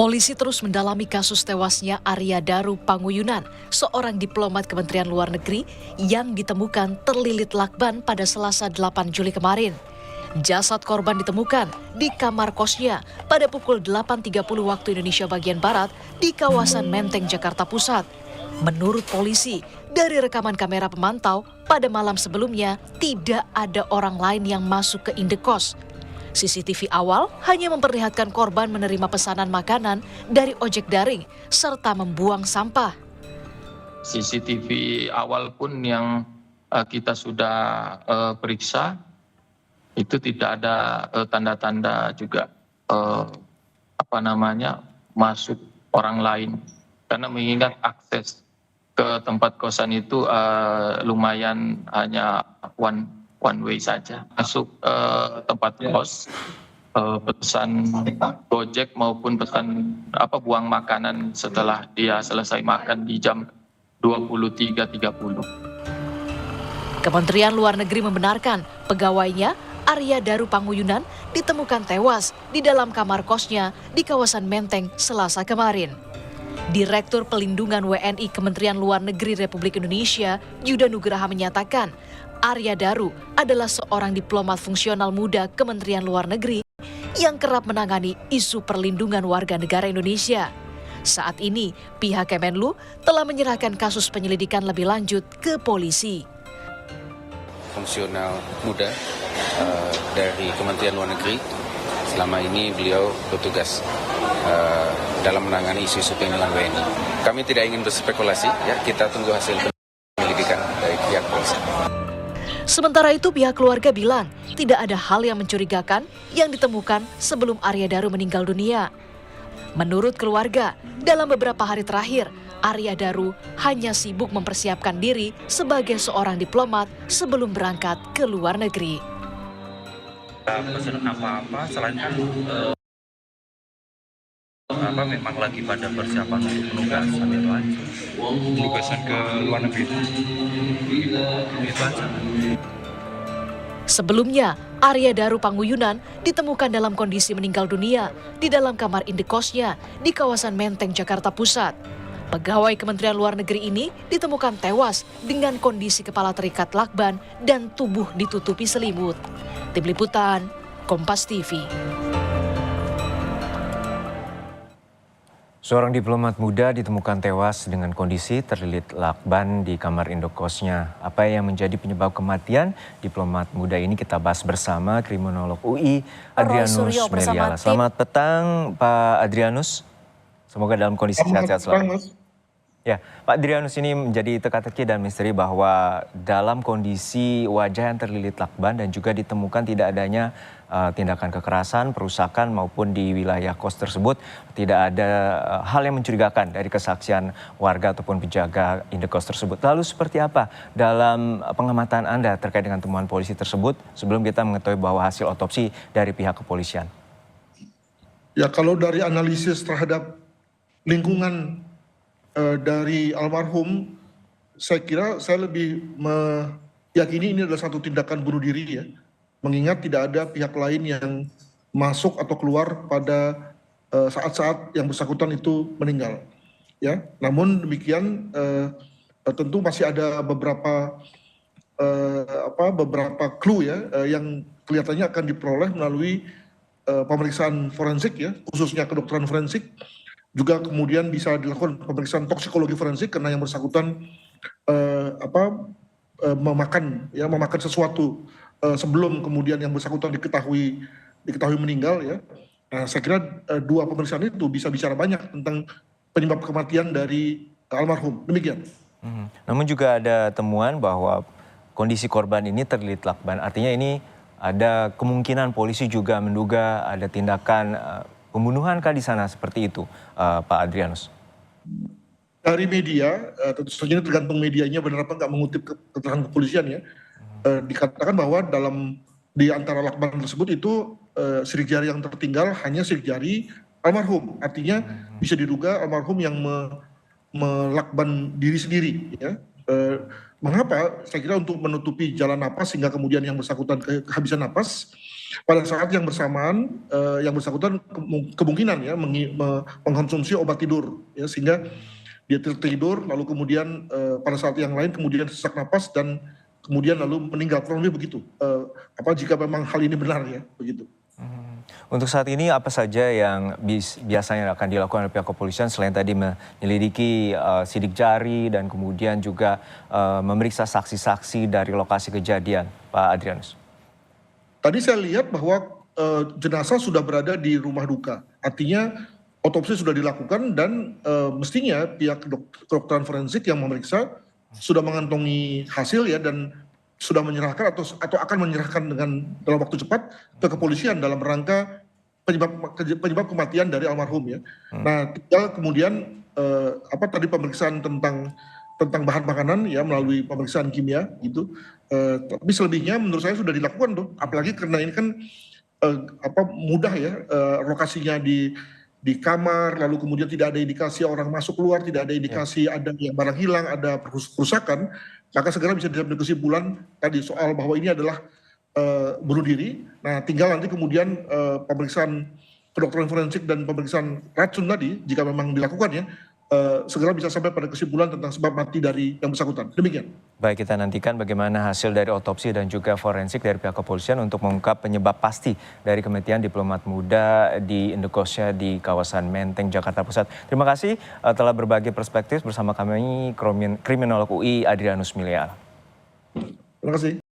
Polisi terus mendalami kasus tewasnya Arya Daru Panguyunan, seorang diplomat Kementerian Luar Negeri yang ditemukan terlilit lakban pada Selasa 8 Juli kemarin. Jasad korban ditemukan di kamar kosnya pada pukul 8.30 waktu Indonesia bagian Barat di kawasan Menteng, Jakarta Pusat. Menurut polisi, dari rekaman kamera pemantau, pada malam sebelumnya tidak ada orang lain yang masuk ke indekos. CCTV awal hanya memperlihatkan korban menerima pesanan makanan dari ojek daring serta membuang sampah. CCTV awal pun yang kita sudah periksa, itu tidak ada tanda-tanda juga masuk orang lain. Karena mengingat akses ke tempat kosan itu lumayan hanya one way saja. Masuk tempat kos, pesan Gojek maupun pesan buang makanan setelah dia selesai makan di jam 23.30. Kementerian Luar Negeri membenarkan pegawainya Arya Daru Panguyunan ditemukan tewas di dalam kamar kosnya di kawasan Menteng Selasa kemarin. Direktur Pelindungan WNI Kementerian Luar Negeri Republik Indonesia, Yuda Nugraha menyatakan, Arya Daru adalah seorang diplomat fungsional muda Kementerian Luar Negeri yang kerap menangani isu perlindungan warga negara Indonesia. Saat ini, pihak Kemenlu telah menyerahkan kasus penyelidikan lebih lanjut ke polisi. Fungsional muda dari Kementerian Luar Negeri, selama ini beliau bertugas dalam menangani isu-isu perlindungan WNI. Kami tidak ingin berspekulasi, ya, kita tunggu hasil penyelidikan dari pihak polisi. Sementara itu pihak keluarga bilang tidak ada hal yang mencurigakan yang ditemukan sebelum Arya Daru meninggal dunia. Menurut keluarga, dalam beberapa hari terakhir, Arya Daru hanya sibuk mempersiapkan diri sebagai seorang diplomat sebelum berangkat ke luar negeri. Pesan apa-apa selain memang lagi pada persiapan untuk penugasan itu aja. Penugasan ke luar negeri itu aja. Sebelumnya, Arya Daru Panguyunan ditemukan dalam kondisi meninggal dunia di dalam kamar indekosnya di kawasan Menteng, Jakarta Pusat. Pegawai Kementerian Luar Negeri ini ditemukan tewas dengan kondisi kepala terikat lakban dan tubuh ditutupi selimut. Tim Liputan, Kompas TV. Seorang diplomat muda ditemukan tewas dengan kondisi terlilit lakban di kamar indekosnya. Apa yang menjadi penyebab kematian diplomat muda ini kita bahas bersama kriminolog UI Adrianus Meliala. Selamat petang Pak Adrianus. Semoga dalam kondisi sehat-sehat selalu. Ya, Pak Adrianus, ini menjadi teka-teki dan misteri bahwa dalam kondisi wajah yang terlilit lakban dan juga ditemukan tidak adanya tindakan kekerasan, perusakan maupun di wilayah kos tersebut tidak ada hal yang mencurigakan dari kesaksian warga ataupun penjaga indekos tersebut. Lalu seperti apa dalam pengamatan Anda terkait dengan temuan polisi tersebut sebelum kita mengetahui bahwa hasil otopsi dari pihak kepolisian? Ya, kalau dari analisis terhadap lingkungan dari almarhum, saya kira saya lebih meyakini ini adalah satu tindakan bunuh diri, ya, mengingat tidak ada pihak lain yang masuk atau keluar pada saat-saat yang bersangkutan itu meninggal, ya. Namun demikian tentu masih ada beberapa clue, ya, yang kelihatannya akan diperoleh melalui pemeriksaan forensik, ya, khususnya kedokteran forensik. Juga kemudian bisa dilakukan pemeriksaan toksikologi forensik karena yang bersangkutan memakan sesuatu sebelum kemudian yang bersangkutan diketahui meninggal, ya. Nah, saya kira dua pemeriksaan itu bisa bicara banyak tentang penyebab kematian dari almarhum. Demikian. Namun juga ada temuan bahwa kondisi korban ini terlilit lakban. Artinya ini ada kemungkinan polisi juga menduga ada tindakan pembunuhan kah di sana, seperti itu, Pak Adrianus? Dari media, tentu saja ini tergantung medianya benar apa nggak mengutip keterangan kepolisian, ya. Dikatakan bahwa di antara lakban tersebut itu sidik jari yang tertinggal hanya sidik jari almarhum. Artinya bisa diduga almarhum yang melakban diri sendiri, ya. Mengapa? Saya kira untuk menutupi jalan napas sehingga kemudian yang bersangkutan kehabisan napas, pada saat yang bersamaan yang bersangkutan kemungkinan ya mengkonsumsi obat tidur ya, sehingga dia tertidur lalu kemudian pada saat yang lain kemudian sesak napas dan kemudian lalu meninggal, kurang lebih begitu. Jika memang hal ini benar ya begitu. Untuk saat ini apa saja yang biasanya akan dilakukan oleh pihak kepolisian selain tadi menyelidiki sidik jari dan kemudian juga memeriksa saksi-saksi dari lokasi kejadian, Pak Adrianus? Tadi saya lihat bahwa jenazah sudah berada di rumah duka, artinya otopsi sudah dilakukan dan mestinya pihak kedokteran forensik yang memeriksa sudah mengantongi hasil ya dan sudah menyerahkan atau akan menyerahkan dalam waktu cepat ke kepolisian dalam rangka penyebab kematian dari almarhum ya. Nah, tinggal kemudian tadi pemeriksaan tentang bahan makanan ya melalui pemeriksaan kimia gitu. Tapi selebihnya menurut saya sudah dilakukan tuh, apalagi karena ini kan mudah ya lokasinya di kamar, lalu kemudian tidak ada indikasi orang masuk keluar, tidak ada indikasi ada yang barang hilang, ada kerusakan, maka segera bisa diambil kesimpulan tadi soal bahwa ini adalah bunuh diri. Nah, tinggal nanti kemudian pemeriksaan kedokteran forensik dan pemeriksaan racun tadi, jika memang dilakukan ya, segera bisa sampai pada kesimpulan tentang sebab mati dari yang bersangkutan. Demikian. Baik, kita nantikan bagaimana hasil dari otopsi dan juga forensik dari pihak kepolisian untuk mengungkap penyebab pasti dari kematian diplomat muda di Indokosnya di kawasan Menteng, Jakarta Pusat. Terima kasih telah berbagi perspektif bersama kami, kriminolog UI Adrianus Miliar. Terima kasih.